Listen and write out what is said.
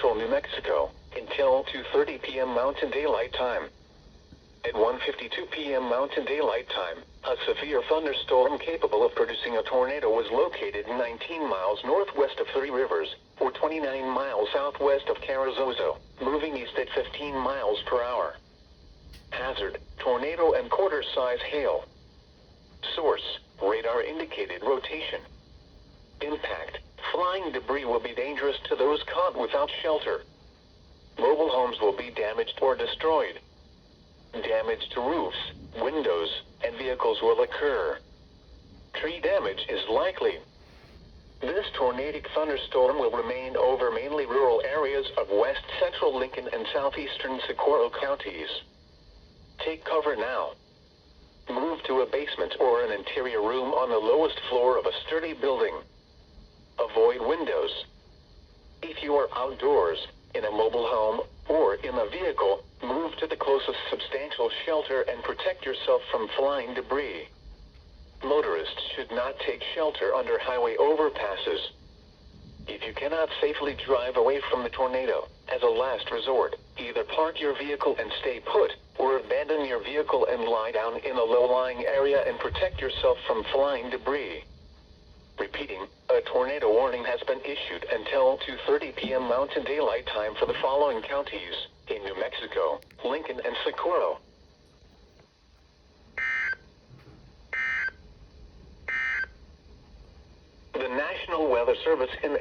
central New Mexico until 2:30 p.m. Mountain Daylight Time. At 1:52 p.m. Mountain Daylight Time, a severe thunderstorm capable of producing a tornado was located 19 miles northwest of Three Rivers, or 29 miles southwest of Carrizozo, moving east at 15 miles per hour. Hazard: tornado and quarter-size hail. Source: radar indicated rotation. Impact: flying debris will be dangerous to those caught without shelter. Mobile homes will be damaged or destroyed. Damage to roofs, windows, and vehicles will occur. Tree damage is likely. This tornadic thunderstorm will remain over mainly rural areas of west central Lincoln and southeastern Socorro counties. Take cover now. Move to a basement or an interior room on the lowest floor of a sturdy building. Avoid windows. If you are outdoors, in a mobile home, or in a vehicle, move to the closest substantial shelter and protect yourself from flying debris. Motorists should not take shelter under highway overpasses. If you cannot safely drive away from the tornado, as a last resort, either park your vehicle and stay put, or abandon your vehicle and lie down in a low-lying area and protect yourself from flying debris. Repeating, a tornado warning has been issued until 2:30 p.m. Mountain Daylight Time for the following counties in New Mexico, Lincoln, and Socorro. The National Weather Service in